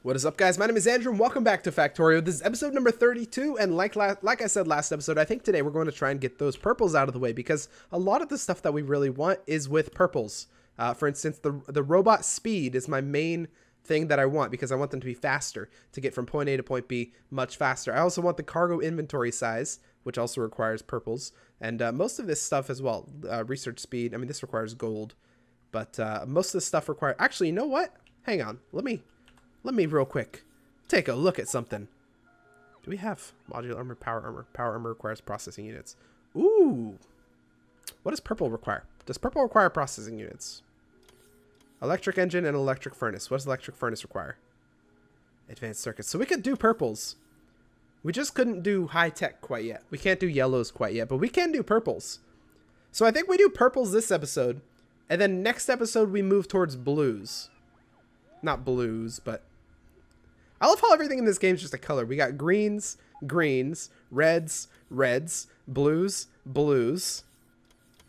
What is up, guys? My name is Andrew, and welcome back to Factorio. This is episode number 32, and like I said last episode, I think today we're going to try and get those purples out of the way, because a lot of the stuff that we really want is with purples. For instance, the robot speed is my main thing that I want, because I want them to be faster, to get from point A to point B much faster. I also want the cargo inventory size, which also requires purples, and most of this stuff as well. Research speed, I mean, this requires gold, but most of this stuff requires... Actually, you know what? Hang on, let me real quick take a look at something. Do we have modular armor, power armor? Power armor requires processing units. Ooh. What does purple require? Does purple require processing units? Electric engine and electric furnace. What does electric furnace require? Advanced circuits. So we could do purples. We just couldn't do high tech quite yet. We can't do yellows quite yet, but we can do purples. So I think we do purples this episode, and then next episode we move towards blues. Not blues, but I love how everything in this game is just a color. We got greens, greens, reds, reds, blues, blues,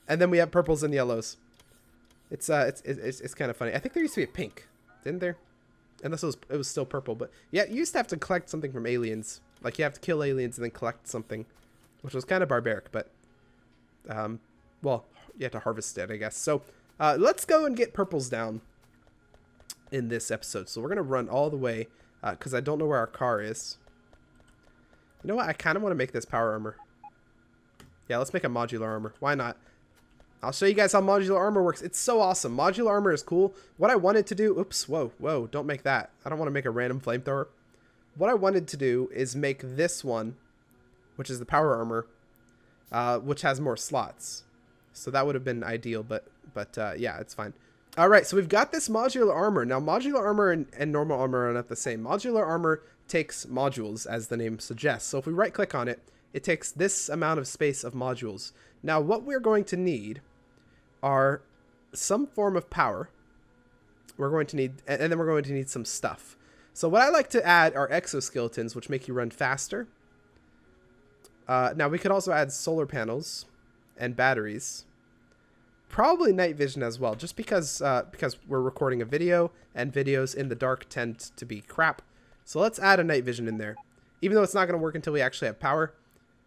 and then we have purples and yellows. It's kind of funny. I think there used to be a pink, didn't there? Unless it was still purple. But yeah, you used to have to collect something from aliens. Like you have to kill aliens and then collect something, which was kind of barbaric. But well, you have to harvest it, I guess. So let's go and get purples down in this episode. So we're gonna run all the way. Because I don't know where our car is. You know what? I kind of want to make this power armor. Yeah, let's make a modular armor. Why not? I'll show you guys how modular armor works. It's so awesome. Modular armor is cool. What I wanted to do... Oops. Whoa. Don't make that. I don't want to make a random flamethrower. What I wanted to do is make this one, which is the power armor, which has more slots. So that would have been ideal, but yeah, it's fine. All right, so we've got this modular armor. Now, modular armor and normal armor are not the same. Modular armor takes modules, as the name suggests. So if we right-click on it, it takes this amount of space of modules. Now, what we're going to need are some form of power. We're going to need, and then we're going to need some stuff. So what I like to add are exoskeletons, which make you run faster. Now, we could also add solar panels and batteries. Probably night vision as well, just because we're recording a video, and videos in the dark tend to be crap. So let's add a night vision in there, even though it's not going to work until we actually have power.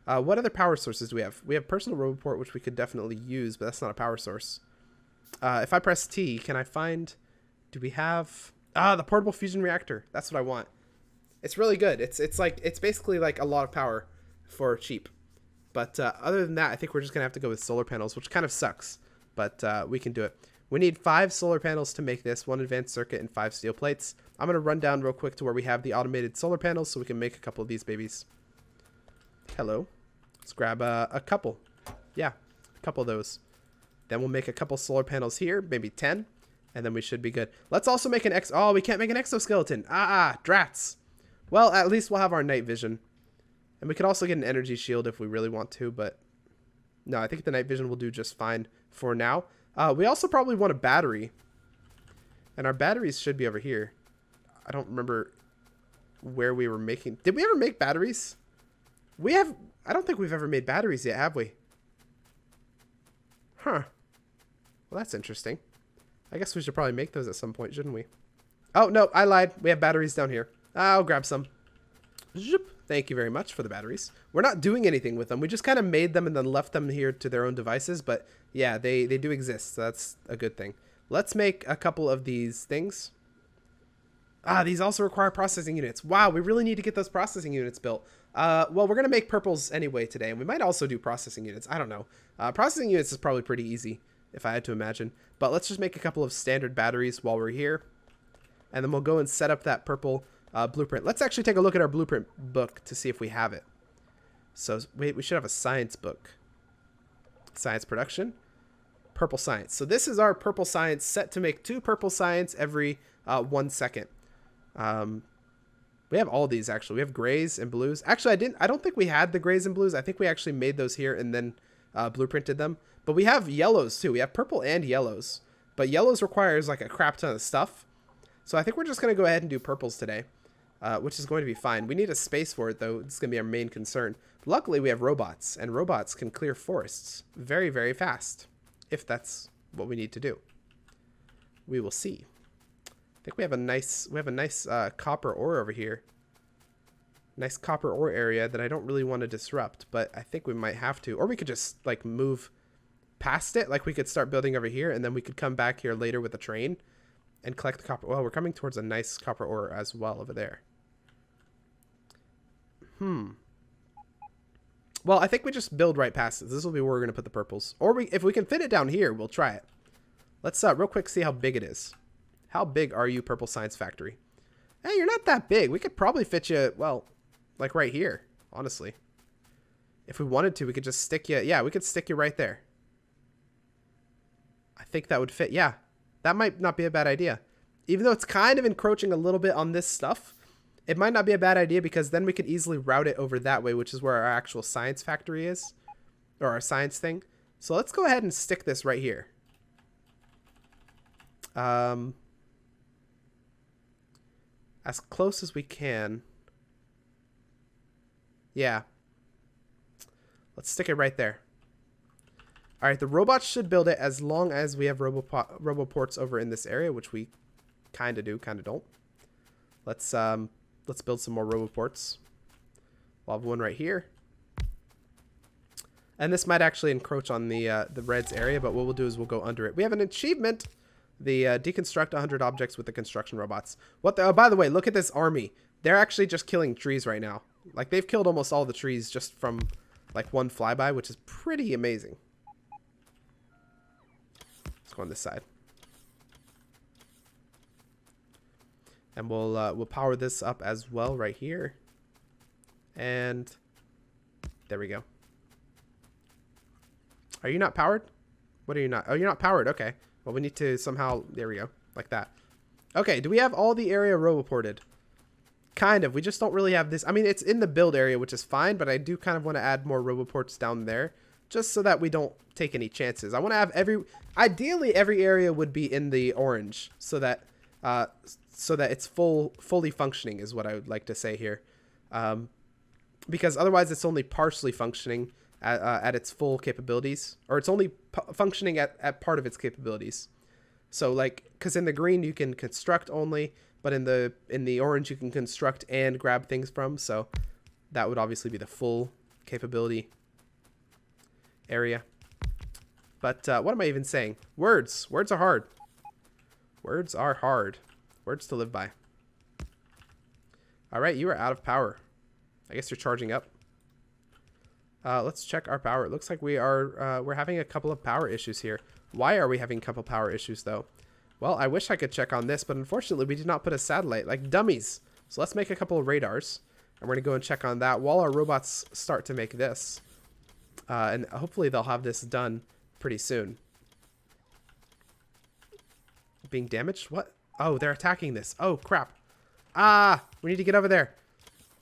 What other power sources do we have? We have personal roboport, which we could definitely use, but that's not a power source. If I press T, can I find... Do we have... the portable fusion reactor. That's what I want. It's really good. It's basically like a lot of power for cheap. But other than that, I think we're just going to have to go with solar panels, which kind of sucks. But we can do it. We need 5 solar panels to make this, 1 advanced circuit, and 5 steel plates. I'm going to run down real quick to where we have the automated solar panels so we can make a couple of these babies. Hello. Let's grab a couple. Yeah, a couple of those. Then we'll make a couple solar panels here, maybe 10, and then we should be good. Let's also make an Oh, we can't make an exoskeleton. Drats. Well, at least we'll have our night vision. And we could also get an energy shield if we really want to, but no, I think the night vision will do just fine for now. We also probably want a battery. And our batteries should be over here. I don't remember where we were making... Did we ever make batteries? I don't think we've ever made batteries yet, have we? Huh. Well, that's interesting. I guess we should probably make those at some point, shouldn't we? Oh, no, I lied. We have batteries down here. I'll grab some. Zoop. Thank you very much for the batteries. We're not doing anything with them. We just kind of made them and then left them here to their own devices. But yeah, they do exist. So that's a good thing. Let's make a couple of these things. These also require processing units. Wow, we really need to get those processing units built. Well, we're going to make purples anyway today. And we might also do processing units. I don't know. Processing units is probably pretty easy, if I had to imagine. But let's just make a couple of standard batteries while we're here. And then we'll go and set up that purple... blueprint. Let's actually take a look at our blueprint book to see if we have it. So wait, we should have a science book. Science production. Purple science. So this is our purple science, set to make 2 purple science every 1 second. We have all these actually. We have grays and blues. Actually, I don't think we had the grays and blues. I think we actually made those here and then blueprinted them. But we have yellows too. We have purple and yellows. But yellows requires like a crap ton of stuff. So I think we're just going to go ahead and do purples today. Which is going to be fine. We need a space for it, though. It's going to be our main concern. But luckily, we have robots, and robots can clear forests very, very fast, if that's what we need to do. We will see. think we have a nice copper ore over here. Nice copper ore area that I don't really want to disrupt, but I think we might have to. Or we could just like move past it. Like we could start building over here and then we could come back here later with a train and collect the copper. Well, we're coming towards a nice copper ore as well over there. Well, I think we just build right past it. This will be where we're going to put the purples. Or if we can fit it down here, we'll try it. Let's real quick see how big it is. How big are you, Purple Science Factory? Hey, you're not that big. We could probably fit you, well, like right here, honestly. If we wanted to, we could just stick you. Yeah, we could stick you right there. I think that would fit. Yeah, that might not be a bad idea. Even though it's kind of encroaching a little bit on this stuff, it might not be a bad idea because then we could easily route it over that way, which is where our actual science factory is, or our science thing. So let's go ahead and stick this right here. As close as we can. Yeah. Let's stick it right there. All right, the robots should build it as long as we have roboports over in this area, which we kind of do, kind of don't. Let's build some more roboports. We'll have one right here. And this might actually encroach on the Reds area, but what we'll do is we'll go under it. We have an achievement. The deconstruct 100 objects with the construction robots. What the, oh, by the way, look at this army. They're actually just killing trees right now. Like, they've killed almost all the trees just from, like, one flyby, which is pretty amazing. Let's go on this side. And we'll power this up as well right here. And there we go. Are you not powered? What are you not? Oh, you're not powered. Okay. Well, we need to somehow... There we go. Like that. Okay. Do we have all the area roboported? Kind of. We just don't really have this. I mean, it's in the build area, which is fine. But I do kind of want to add more roboports down there. Just so that we don't take any chances. I want to have every... Ideally, every area would be in the orange. So that it's fully functioning is what I would like to say here. Because otherwise it's only partially functioning at its full capabilities, or it's only functioning at part of its capabilities. So like, because in the green you can construct only, but in the orange you can construct and grab things from. So that would obviously be the full capability area. But what am I even saying? Words are hard. Words are hard. Words to live by. All right, you are out of power. I guess you're charging up. Let's check our power. It looks like we're having a couple of power issues here. Why are we having a couple power issues though? Well, I wish I could check on this, but unfortunately we did not put a satellite, like dummies. So let's make a couple of radars, and we're gonna go and check on that while our robots start to make this. And hopefully they'll have this done pretty soon. Being damaged? What? Oh, they're attacking this. Oh, crap. Ah, we need to get over there.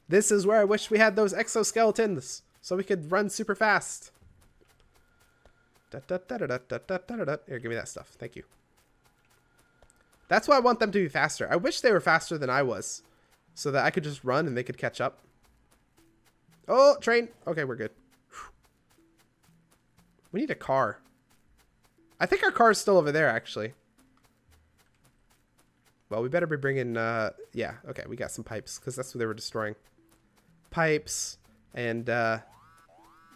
This is where I wish we had those exoskeletons so we could run super fast. Here, give me that stuff. Thank you. That's why I want them to be faster. I wish they were faster than I was so that I could just run and they could catch up. Oh, train. Okay, we're good. We need a car. I think our car is still over there, actually. Well, we better be bringing, yeah, okay, we got some pipes, because that's what they were destroying. Pipes, and,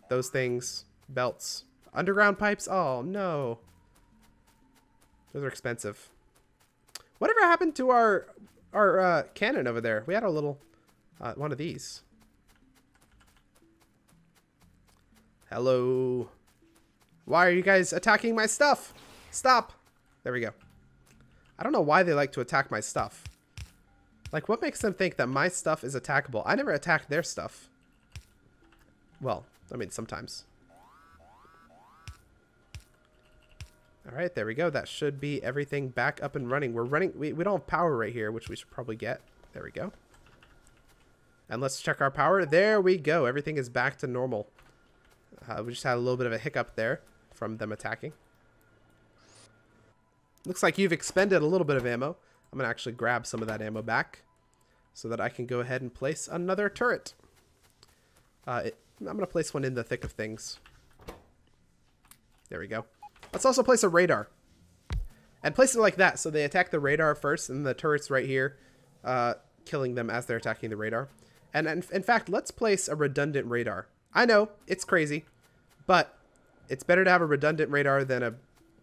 those things, belts. Underground pipes? Oh, no. Those are expensive. Whatever happened to our cannon over there? We had a little, one of these. Hello. Why are you guys attacking my stuff? Stop. There we go. I don't know why they like to attack my stuff. Like, what makes them think that my stuff is attackable? I never attacked their stuff. Well, I mean, sometimes. Alright, there we go. That should be everything back up and running. We're running... We don't have power right here, which we should probably get. There we go. And let's check our power. There we go. Everything is back to normal. We just had a little bit of a hiccup there from them attacking. Looks like you've expended a little bit of ammo. I'm going to actually grab some of that ammo back so that I can go ahead and place another turret. I'm going to place one in the thick of things. There we go. Let's also place a radar. And place it like that, so they attack the radar first, and the turret's right here, killing them as they're attacking the radar. And in fact, let's place a redundant radar. I know, it's crazy, but it's better to have a redundant radar than a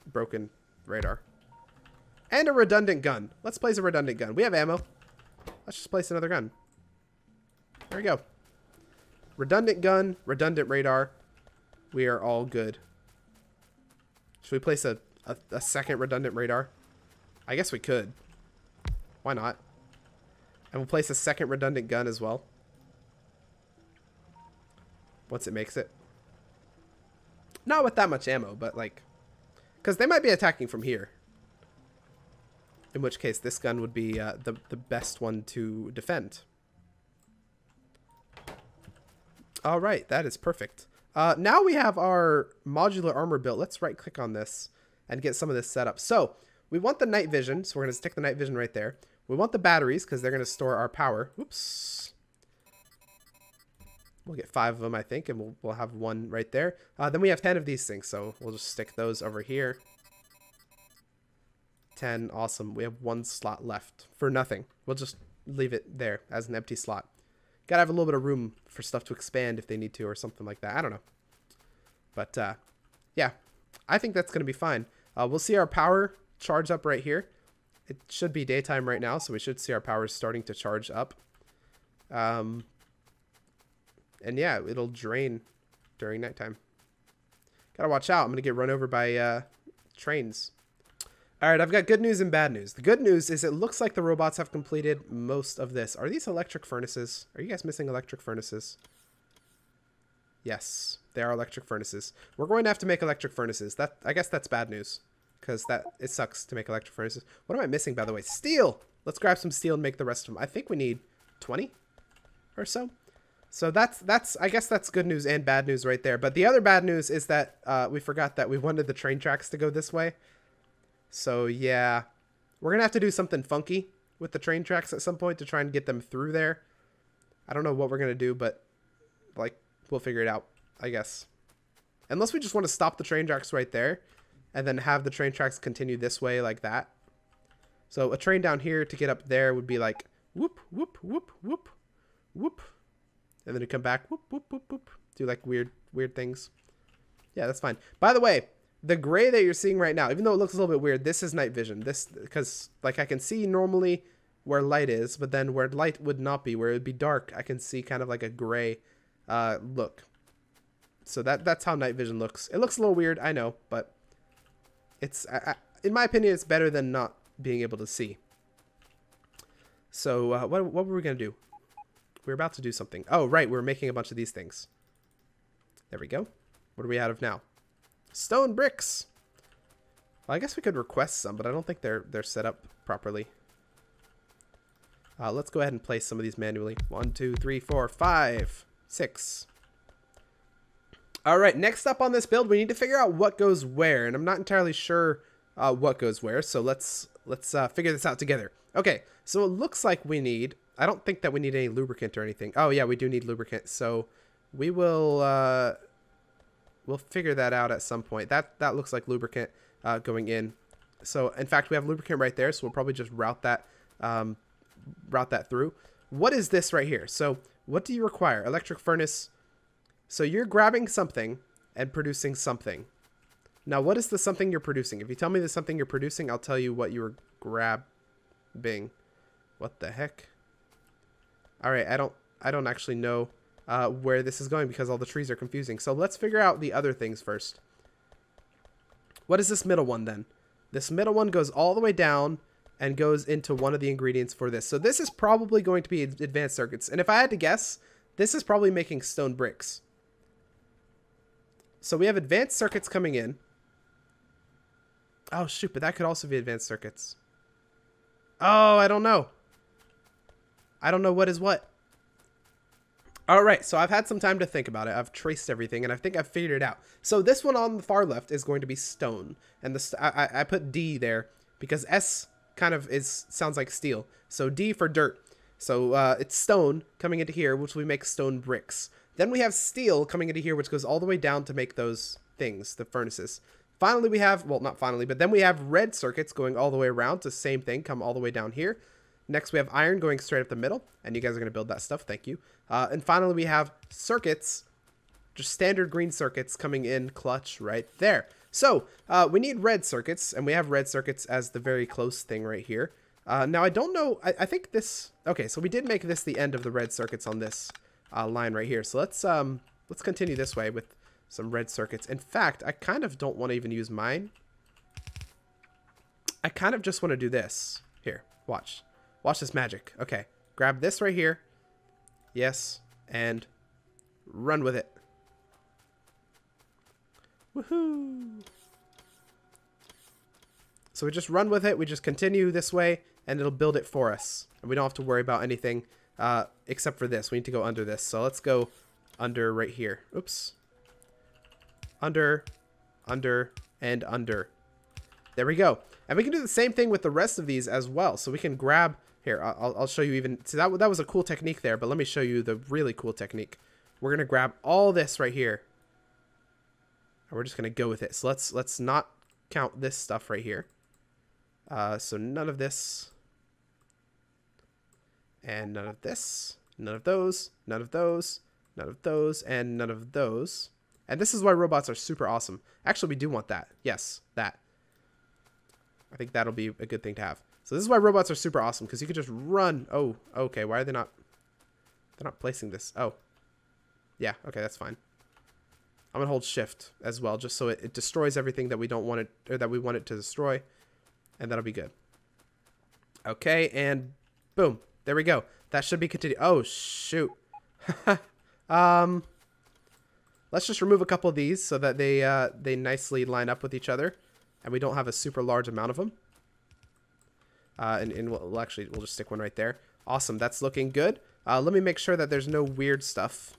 broken radar. And a redundant gun. Let's place a redundant gun. We have ammo. Let's just place another gun. There we go. Redundant gun, redundant radar. We are all good. Should we place a second redundant radar? I guess we could. Why not? And we'll place a second redundant gun as well. Once it makes it. Not with that much ammo, but like... because they might be attacking from here. In which case, this gun would be the best one to defend. Alright, that is perfect. Now we have our modular armor built. Let's right-click on this and get some of this set up. So, we want the night vision, so we're going to stick the night vision right there. We want the batteries, because they're going to store our power. Oops. We'll get 5 of them, I think, and we'll have 1 right there. Then we have 10 of these things, so we'll just stick those over here. 10, awesome. We have 1 slot left for nothing. We'll just leave it there as an empty slot. Gotta have a little bit of room for stuff to expand if they need to or something like that. I don't know. But, yeah. I think that's going to be fine. We'll see our power charge up right here. It should be daytime right now, so we should see our power starting to charge up. And yeah, it'll drain during nighttime. Gotta watch out. I'm going to get run over by trains. Alright, I've got good news and bad news. The good news is it looks like the robots have completed most of this. Are these electric furnaces? Are you guys missing electric furnaces? Yes, they are electric furnaces. We're going to have to make electric furnaces. I guess that's bad news. Because it sucks to make electric furnaces. What am I missing, by the way? Steel! Let's grab some steel and make the rest of them. I think we need 20 or so. So I guess that's good news and bad news right there. But the other bad news is that we forgot that we wanted the train tracks to go this way. So yeah, we're going to have to do something funky with the train tracks at some point to try and get them through there. I don't know what we're going to do, but like we'll figure it out, I guess. Unless we just want to stop the train tracks right there and then have the train tracks continue this way like that. So a train down here to get up there would be like whoop, whoop, whoop, whoop, whoop. And then you come back, whoop, whoop, whoop, whoop. Do like weird things. Yeah, that's fine. By the way, the gray that you're seeing right now, even though it looks a little bit weird, this is night vision. This, because like I can see normally where light is, but then where light would not be, where it would be dark, I can see kind of like a gray look. So that's how night vision looks. It looks a little weird, I know, but it's, in my opinion, it's better than not being able to see. So what were we going to do? We're about to do something. Oh, right, we're making a bunch of these things. There we go. What are we out of now? Stone bricks. Well, I guess we could request some, but I don't think they're set up properly. Let's go ahead and place some of these manually. 1, 2, 3, 4, 5, 6. All right, next up on this build, we need to figure out what goes where, and I'm not entirely sure what goes where. So let's figure this out together. Okay, so it looks like we need. I don't think that we need any lubricant or anything. Oh yeah, we do need lubricant. So we will. We'll figure that out at some point. That looks like lubricant going in. So in fact, we have lubricant right there. So we'll probably just route that through. What is this right here? So what do you require? Electric furnace. So you're grabbing something and producing something. Now, what is the something you're producing? If you tell me the something you're producing, I'll tell you what you were grabbing. What the heck? All right, I don't actually know where this is going because all the trees are confusing. So let's figure out the other things first. What is this middle one then? This middle one goes all the way down and goes into one of the ingredients for this. So this is probably going to be advanced circuits. And if I had to guess, this is probably making stone bricks. So we have advanced circuits coming in. Oh shoot, but that could also be advanced circuits. Oh, I don't know. I don't know what is what. All right, so I've had some time to think about it. I've traced everything, and I think I've figured it out. So this one on the far left is going to be stone, and I put D there because S kind of sounds like steel. So D for dirt. So it's stone coming into here, which we make stone bricks. Then we have steel coming into here, which goes all the way down to make those things, the furnaces. Finally, we have, well, not finally, but then we have red circuits going all the way around to the same thing, come all the way down here. Next, we have iron going straight up the middle, and you guys are going to build that stuff. Thank you. And finally, we have circuits, just standard green circuits coming in clutch right there. So we need red circuits, and we have red circuits as the very close thing right here. Now, I don't know. I think this, okay, so we did make this the end of the red circuits on this line right here. So let's continue this way with some red circuits. In fact, I kind of don't want to even use mine. I kind of just want to do this. Here, watch. Watch this magic. Okay, grab this right here. Yes, and run with it. Woohoo! So we just run with it. We just continue this way, and it'll build it for us. And we don't have to worry about anything except for this. We need to go under this. So let's go under right here. Oops. Under, and under. There we go. And we can do the same thing with the rest of these as well. So we can grab, here, I'll show you even, see that was a cool technique there, but let me show you the really cool technique. We're going to grab all this right here. And we're just going to go with it. So let's not count this stuff right here. So none of this. And none of this. None of those. None of those. None of those. And none of those. And this is why robots are super awesome. Actually, we do want that. Yes, that. I think that'll be a good thing to have. So this is why robots are super awesome, because you can just run. Oh, okay. Why are they not? They're not placing this. Oh. Yeah, okay, that's fine. I'm going to hold shift as well, just so it destroys everything that we don't want it, or that we want it to destroy. And that'll be good. Okay, and boom. There we go. That should be continued. Oh, shoot. Let's just remove a couple of these so that they nicely line up with each other, and we don't have a super large amount of them. And we'll just stick one right there. Awesome, that's looking good. Let me make sure that there's no weird stuff.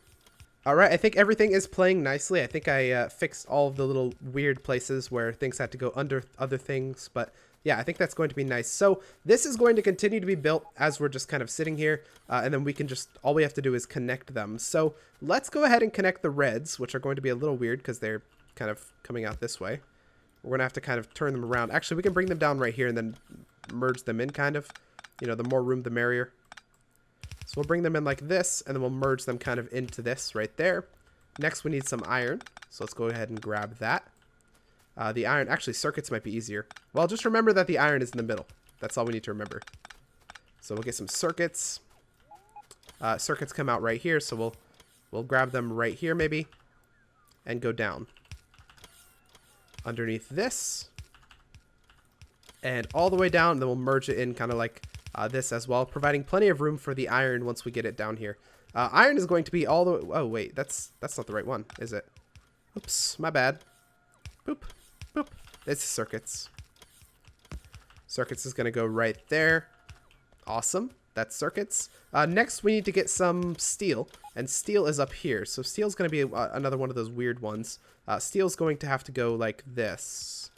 All right, I think everything is playing nicely. I think I fixed all of the little weird places where things had to go under other things, but yeah, I think that's going to be nice. So this is going to continue to be built as we're just kind of sitting here, and then we can just, all we have to do is connect them. So let's go ahead and connect the reds, which are going to be a little weird because they're kind of coming out this way. We're going to have to kind of turn them around. Actually, we can bring them down right here and then merge them in kind of. You know, the more room, the merrier. So we'll bring them in like this, and then we'll merge them kind of into this right there. Next, we need some iron. So let's go ahead and grab that. The iron, actually, circuits might be easier. Well, just remember that the iron is in the middle. That's all we need to remember. So we'll get some circuits. Circuits come out right here, so we'll grab them right here maybe, and go down. Underneath this, and all the way down, and then we'll merge it in kind of like this as well, providing plenty of room for the iron once we get it down here. Iron is going to be all the way, oh wait, that's not the right one, is it? Oops, my bad. Boop, boop. It's circuits. Circuits is going to go right there. Awesome. That's circuits. Next, we need to get some steel, and steel is up here. So steel is going to be another one of those weird ones. Steel is going to have to go like this.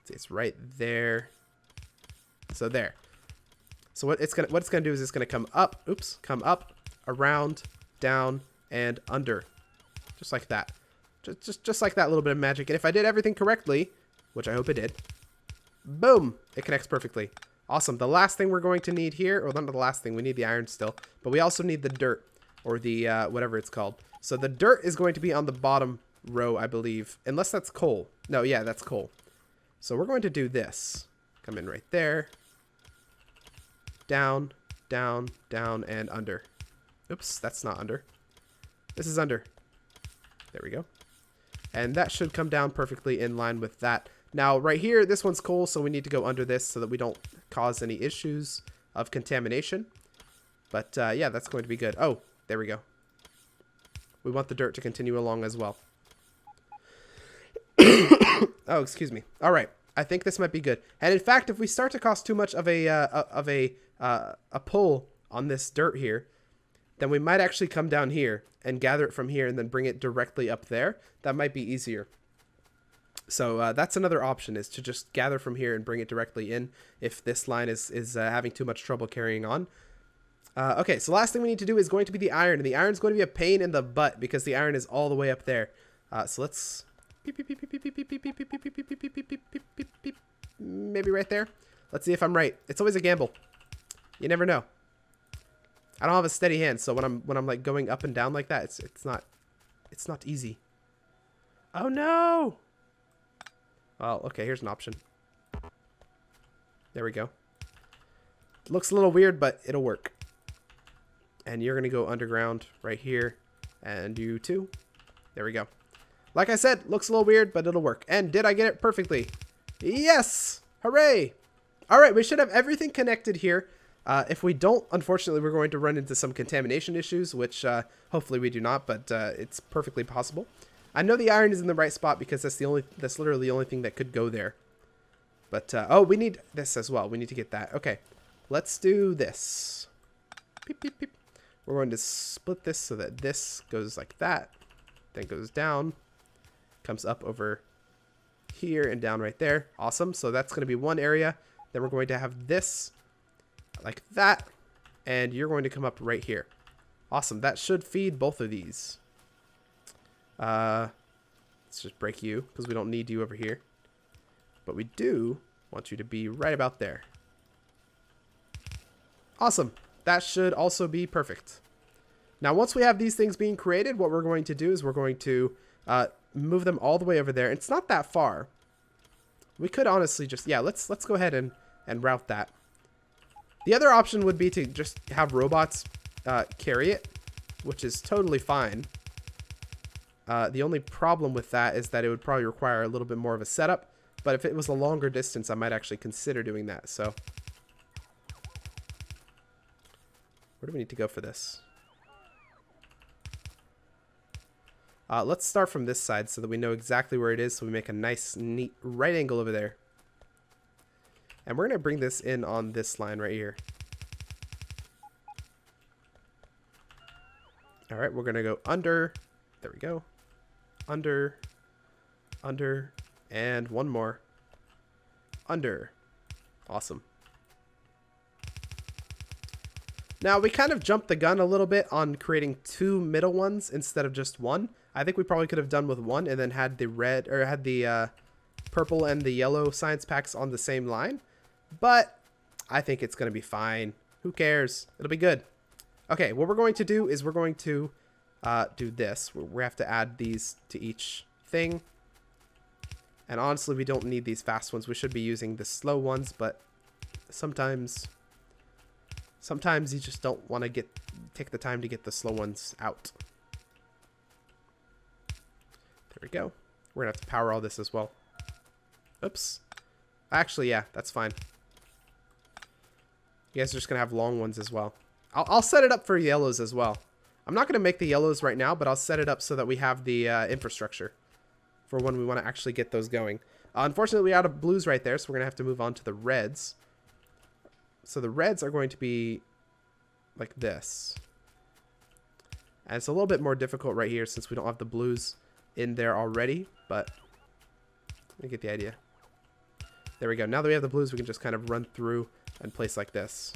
See, it's right there. So there. So what it's gonna do is it's gonna come up. Oops, come up, around, down, and under, just like that. Just like that little bit of magic. And if I did everything correctly, which I hope I did, boom, it connects perfectly. Awesome. The last thing we're going to need here, or not the last thing, we need the iron still, but we also need the dirt, or the whatever it's called. So the dirt is going to be on the bottom row, I believe, unless that's coal. No, yeah, that's coal. So we're going to do this. Come in right there. Down, down, down, and under. Oops, that's not under. This is under. There we go. And that should come down perfectly in line with that. Now, right here, this one's coal, so we need to go under this so that we don't cause any issues of contamination. But, yeah, that's going to be good. Oh, there we go. We want the dirt to continue along as well. Oh, excuse me. All right. I think this might be good. And in fact, if we start to cause too much of a pull on this dirt here, then we might actually come down here and gather it from here and then bring it directly up there. That might be easier. So that's another option, is to just gather from here and bring it directly in if this line is having too much trouble carrying on. Okay, so last thing we need to do is going to be the iron. And the iron is going to be a pain in the butt because the iron is all the way up there. So let's Beep, beep, beep, beep, beep, beep, beep, beep, beep, beep, beep, beep, beep, beep, beep, beep, beep, beep, beep. Maybe right there. Let's see if I'm right. It's always a gamble. You never know. I don't have a steady hand, so when I'm like going up and down like that, it's not easy. Oh no! Well, okay, here's an option. There we go. Looks a little weird, but it'll work. And you're gonna go underground right here, and you too. There we go. Like I said, looks a little weird, but it'll work. And did I get it perfectly? Yes! Hooray! All right, we should have everything connected here. If we don't, unfortunately, we're going to run into some contamination issues, which hopefully we do not, but it's perfectly possible. I know the iron is in the right spot because that's literally the only thing that could go there. But, oh, we need this as well. We need to get that. Okay, let's do this. Beep, beep, beep. We're going to split this so that this goes like that, then goes down, comes up over here and down right there. Awesome. So that's going to be one area. Then we're going to have this like that, and you're going to come up right here. Awesome. That should feed both of these. Let's just break you because we don't need you over here, but we do want you to be right about there. Awesome. That should also be perfect. Now, once we have these things being created, what we're going to do is we're going to move them all the way over there. It's not that far. We could honestly just, yeah, let's go ahead and route that. The other option would be to just have robots carry it, which is totally fine. The only problem with that is that it would probably require a little bit more of a setup. But if it was a longer distance, I might actually consider doing that. So where do we need to go for this? Let's start from this side so that we know exactly where it is, so we make a nice, neat right angle over there. And we're going to bring this in on this line right here. All right, we're going to go under. There we go. Under, under, and one more. Under. Awesome. Now, we kind of jumped the gun a little bit on creating two middle ones instead of just one. I think we probably could have done with one and then had the red, or had the purple and the yellow science packs on the same line. But I think it's going to be fine. Who cares? It'll be good. Okay, what we're going to do is we're going to do this. We have to add these to each thing. And honestly, we don't need these fast ones. We should be using the slow ones, but sometimes you just don't want to take the time to get the slow ones out. There we go. We're going to have to power all this as well. Oops. Actually, yeah, that's fine. You guys are just going to have long ones as well. I'll set it up for yellows as well. I'm not going to make the yellows right now, but I'll set it up so that we have the infrastructure for when we want to actually get those going. Unfortunately, we're out of blues right there, so we're going to have to move on to the reds. So the reds are going to be like this. And it's a little bit more difficult right here since we don't have the blues in there already, but you get the idea. There we go. Now that we have the blues, we can just kind of run through and place like this.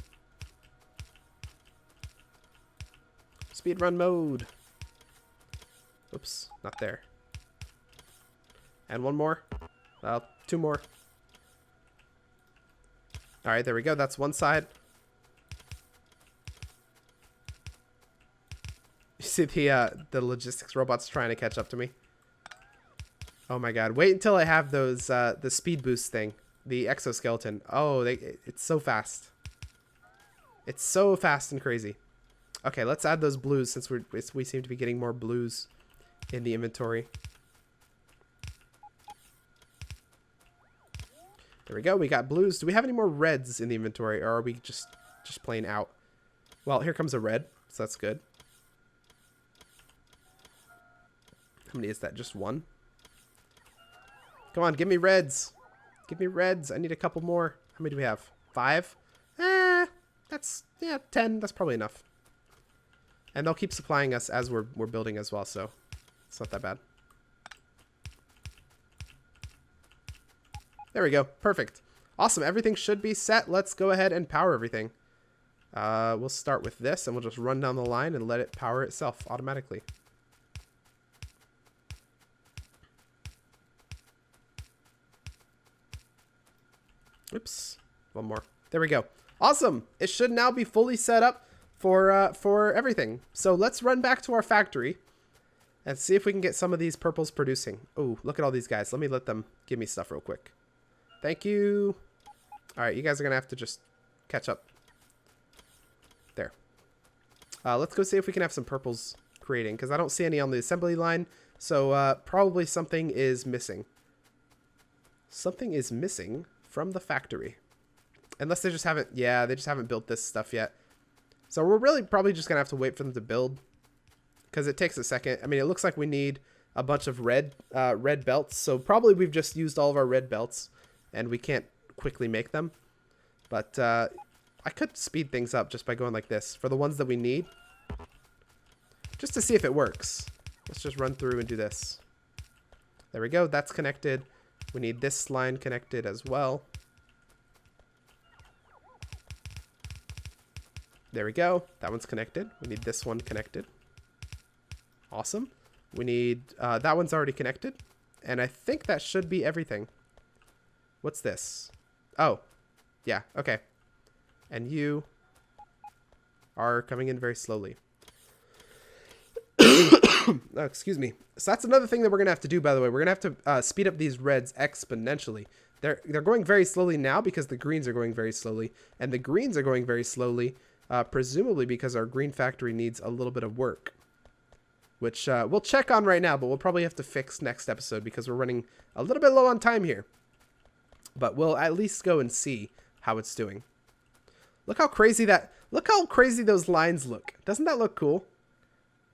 Speedrun mode. Oops, not there. And one more. Well, two more. All right, there we go. That's one side. You see the logistics robots trying to catch up to me. Oh my god! Wait until I have those the speed boost thing, the exoskeleton. Oh, it's so fast. It's so fast and crazy. Okay, let's add those blues since we seem to be getting more blues in the inventory. There we go. We got blues. Do we have any more reds in the inventory, or are we just plain out? Well, here comes a red, so that's good. How many is that? Just one? Come on, give me reds. Give me reds. I need a couple more. How many do we have? 5? That's, yeah, 10. That's probably enough. And they'll keep supplying us as we're building as well, so it's not that bad. There we go. Perfect. Awesome. Everything should be set. Let's go ahead and power everything. We'll start with this, and we'll just run down the line and let it power itself automatically. Oops. One more. There we go. Awesome. It should now be fully set up for everything. So let's run back to our factory and see if we can get some of these purples producing. Oh, look at all these guys. Let them give me stuff real quick. Thank you. All right, you guys are going to have to just catch up. There. Let's go see if we can have some purples creating, because I don't see any on the assembly line. So probably something is missing. Something is missing from the factory. Unless they just haven't, yeah, they just haven't built this stuff yet. So we're really probably just going to have to wait for them to build, because it takes a second. I mean, it looks like we need a bunch of red belts. So probably we've just used all of our red belts and we can't quickly make them. But I could speed things up just by going like this for the ones that we need, just to see if it works. Let's just run through and do this. There we go. That's connected. We need this line connected as well. There we go. That one's connected. We need this one connected. Awesome. We need, that one's already connected. And I think that should be everything. What's this? Oh, yeah. Okay. And you are coming in very slowly. Oh, excuse me. So that's another thing that we're going to have to do, by the way. We're going to have to speed up these reds exponentially. They're going very slowly now because the greens are going very slowly. And the greens are going very slowly, presumably because our green factory needs a little bit of work. Which we'll check on right now, but we'll probably have to fix next episode because we're running a little bit low on time here. But we'll at least go and see how it's doing. Look how crazy those lines look. Doesn't that look cool?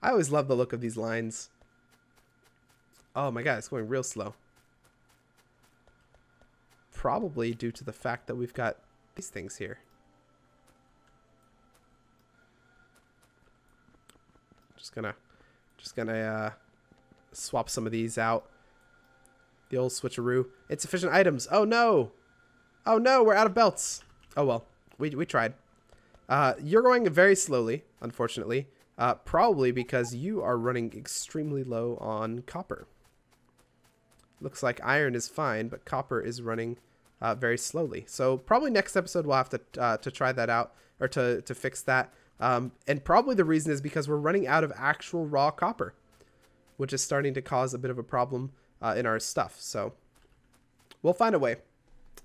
I always love the look of these lines. Oh my god, it's going real slow. Probably due to the fact that we've got these things here. Just gonna swap some of these out. The old switcheroo. Insufficient items. Oh no! Oh no, we're out of belts. Oh well, we tried. You're going very slowly, unfortunately. Probably because you are running extremely low on copper. Looks like iron is fine, but copper is running very slowly. So probably next episode we'll have to try that out, or to fix that. And probably the reason is because we're running out of actual raw copper, which is starting to cause a bit of a problem in our stuff. So we'll find a way.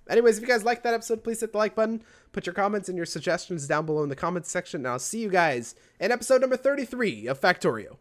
Anyways, if you guys liked that episode, please hit the like button. Put your comments and your suggestions down below in the comments section. And I'll see you guys in episode number 33 of Factorio.